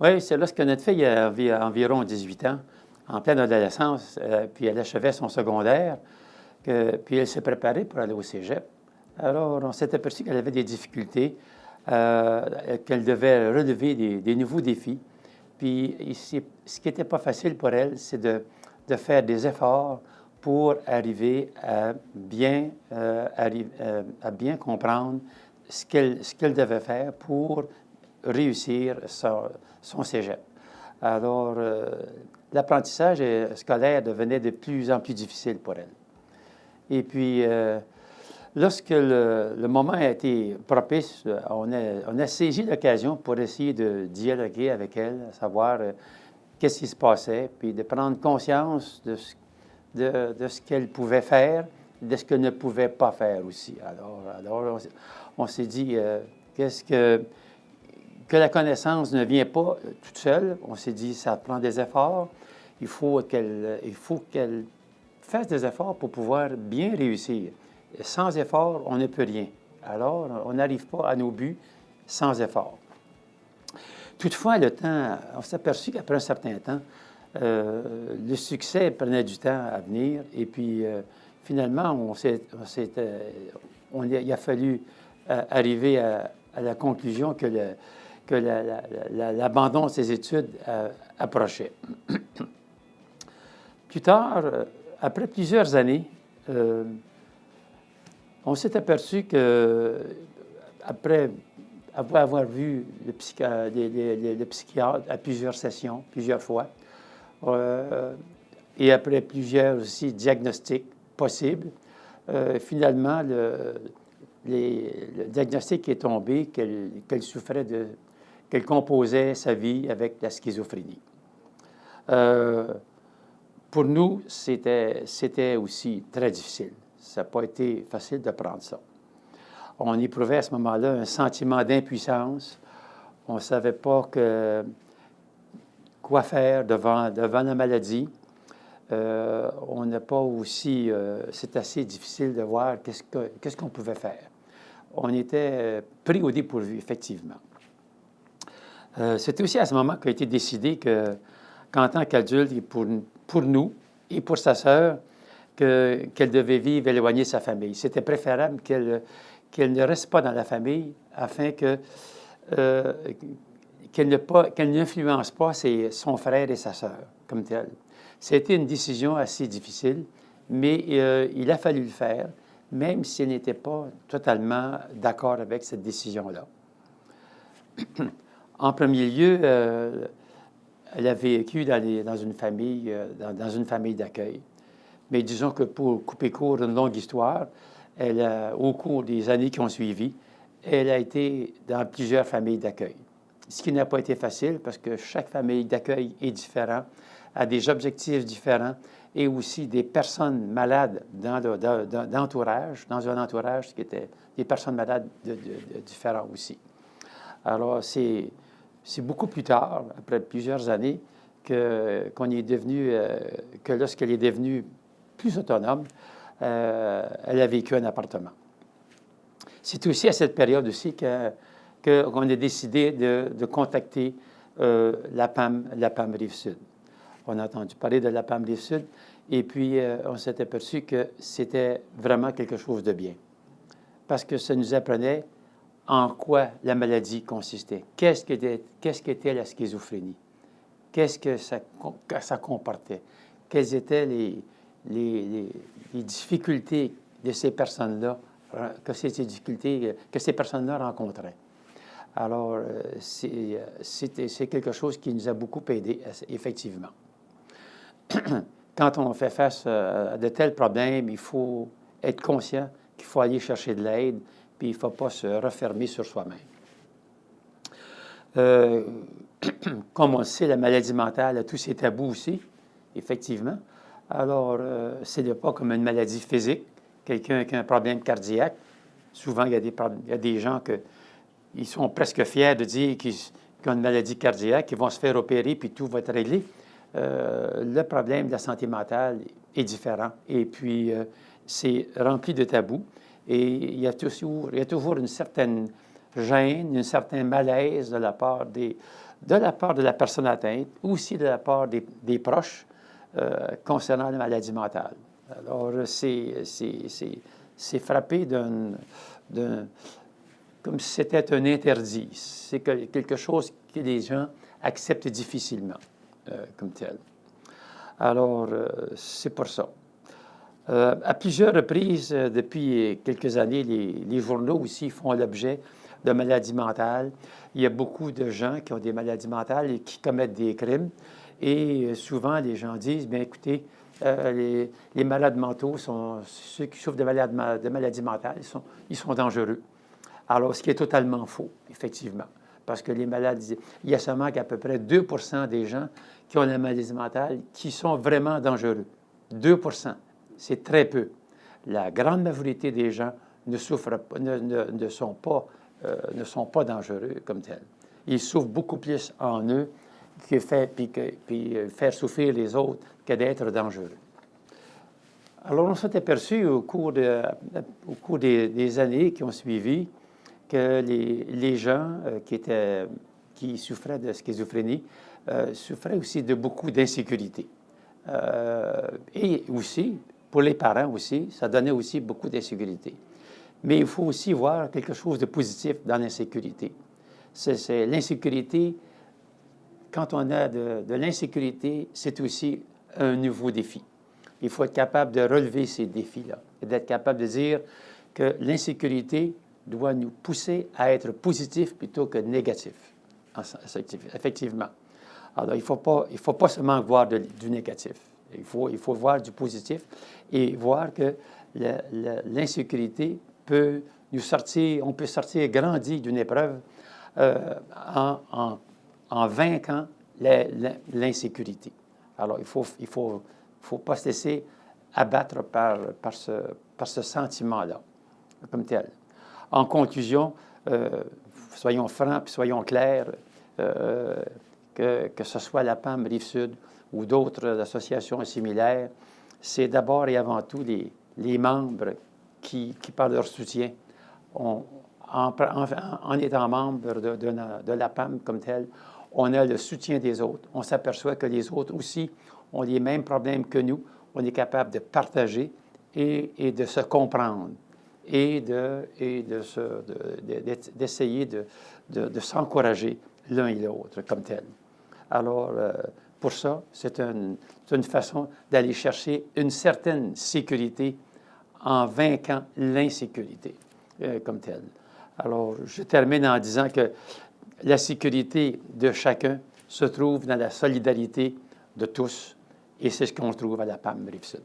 Oui, c'est lorsque notre fille avait environ 18 ans, en pleine adolescence, puis elle achevait son secondaire, puis elle s'est préparée pour aller au cégep. Alors, on s'est aperçu qu'elle avait des difficultés, qu'elle devait relever des nouveaux défis. Puis, ici, ce qui n'était pas facile pour elle, c'est de faire des efforts pour arriver à bien comprendre ce qu'elle devait faire pour réussir son cégep. Alors, l'apprentissage scolaire devenait de plus en plus difficile pour elle. Et puis, lorsque le moment a été propice, on a saisi l'occasion pour essayer de dialoguer avec elle, savoir qu'est-ce qui se passait, puis de prendre conscience de ce qu'elle pouvait faire, de ce qu'elle ne pouvait pas faire aussi. Alors on s'est dit, que la connaissance ne vient pas toute seule. On s'est dit, ça prend des efforts. Il faut qu'elle fasse des efforts pour pouvoir bien réussir. Sans effort, on ne peut rien. Alors, on n'arrive pas à nos buts sans effort. Toutefois, on s'est aperçu qu'après un certain temps, le succès prenait du temps à venir. Et puis, finalement, il a fallu arriver à la conclusion que l'abandon de ses études approchait. Plus tard, après plusieurs années, on s'est aperçu que, après avoir vu le psychiatre à plusieurs sessions, plusieurs fois, et après plusieurs aussi diagnostics possibles, finalement, le diagnostic est tombé qu'elle souffrait qu'elle composait sa vie avec la schizophrénie. Pour nous, c'était aussi très difficile. Ça n'a pas été facile de prendre ça. On éprouvait à ce moment-là un sentiment d'impuissance. On ne savait pas quoi faire devant la maladie. On n'a pas aussi... c'est assez difficile de voir qu'est-ce qu'on pouvait faire. On était pris au dépourvu, effectivement. C'était aussi à ce moment qu'a été décidé qu'en tant qu'adulte, et pour nous et pour sa sœur, qu'elle devait vivre éloignée de sa famille. C'était préférable qu'elle ne reste pas dans la famille afin qu'elle n'influence pas son frère et sa sœur comme tel. C'était une décision assez difficile, mais il a fallu le faire, même si elle n'était pas totalement d'accord avec cette décision-là. En premier lieu, elle a vécu dans une famille d'accueil. Mais disons que pour couper court une longue histoire, au cours des années qui ont suivi, elle a été dans plusieurs familles d'accueil. Ce qui n'a pas été facile parce que chaque famille d'accueil est différente, a des objectifs différents et aussi des personnes malades dans un entourage qui était des personnes malades différentes aussi. Alors, c'est beaucoup plus tard, après plusieurs années, que lorsqu'elle est devenue plus autonome, elle a vécu un appartement. C'est aussi à cette période aussi qu'on a décidé de contacter la PAM Rive-Sud. On a entendu parler de la PAM Rive-Sud et puis on s'est aperçu que c'était vraiment quelque chose de bien. Parce que ça nous apprenait en quoi la maladie consistait. Qu'est-ce qu'était la schizophrénie? Qu'est-ce que ça comportait? Quelles étaient les difficultés de ces personnes-là, que ces personnes-là rencontraient. Alors, c'est quelque chose qui nous a beaucoup aidés, effectivement. Quand on fait face à de tels problèmes, il faut être conscient qu'il faut aller chercher de l'aide, puis il ne faut pas se refermer sur soi-même. Comme on le sait, la maladie mentale a tous ses tabous aussi, effectivement. Alors, ce n'est pas comme une maladie physique. Quelqu'un qui a un problème cardiaque, souvent, il y a des gens qui sont presque fiers de dire qu'ils ont une maladie cardiaque, qu'ils vont se faire opérer, puis tout va être réglé. Le problème de la santé mentale est différent. Et puis, c'est rempli de tabous. Et il y a toujours une certaine gêne, un certain malaise de la part de la part de la personne atteinte, aussi de la part des proches concernant la maladie mentale. Alors, c'est frappé comme si c'était un interdit. C'est quelque chose que les gens acceptent difficilement comme tel. Alors, c'est pour ça. À plusieurs reprises, depuis quelques années, les journaux aussi font l'objet de maladies mentales. Il y a beaucoup de gens qui ont des maladies mentales et qui commettent des crimes. Et souvent, les gens disent, bien écoutez, les malades mentaux, ceux qui souffrent de maladies mentales, ils sont dangereux. Alors, ce qui est totalement faux, effectivement. Parce que les maladies, il y a seulement qu'à peu près 2 des gens qui ont la maladie mentale qui sont vraiment dangereux. 2 c'est très peu. La grande majorité des gens ne sont pas dangereux comme tels. Ils souffrent beaucoup plus en eux puis faire souffrir les autres que d'être dangereux. Alors, on s'est aperçu au cours des années qui ont suivi que les gens qui souffraient de schizophrénie souffraient aussi de beaucoup d'insécurité. Et aussi, pour les parents aussi, ça donnait aussi beaucoup d'insécurité. Mais il faut aussi voir quelque chose de positif dans l'insécurité. C'est l'insécurité. Quand on a de l'insécurité, c'est aussi un nouveau défi. Il faut être capable de relever ces défis-là et d'être capable de dire que l'insécurité doit nous pousser à être positif plutôt que négatif, effectivement. Alors, il ne faut pas seulement voir du négatif. Il faut voir du positif et voir que l'insécurité peut nous sortir, on peut sortir grandi d'une épreuve en vainquant l'insécurité. Alors, il faut pas se laisser abattre par ce sentiment-là, comme tel. En conclusion, soyons francs et soyons clairs, que ce soit la PAM Rive-Sud ou d'autres associations similaires, c'est d'abord et avant tout les membres qui, par leur soutien, en étant membre de la PAM comme telle, on a le soutien des autres. On s'aperçoit que les autres aussi ont les mêmes problèmes que nous. On est capable de partager et de se comprendre et d'essayer de s'encourager l'un et l'autre comme tel. Alors, pour ça, c'est une façon d'aller chercher une certaine sécurité en vainquant l'insécurité comme telle. Alors, je termine en disant que la sécurité de chacun se trouve dans la solidarité de tous, et c'est ce qu'on trouve à la PAM Rive-Sud.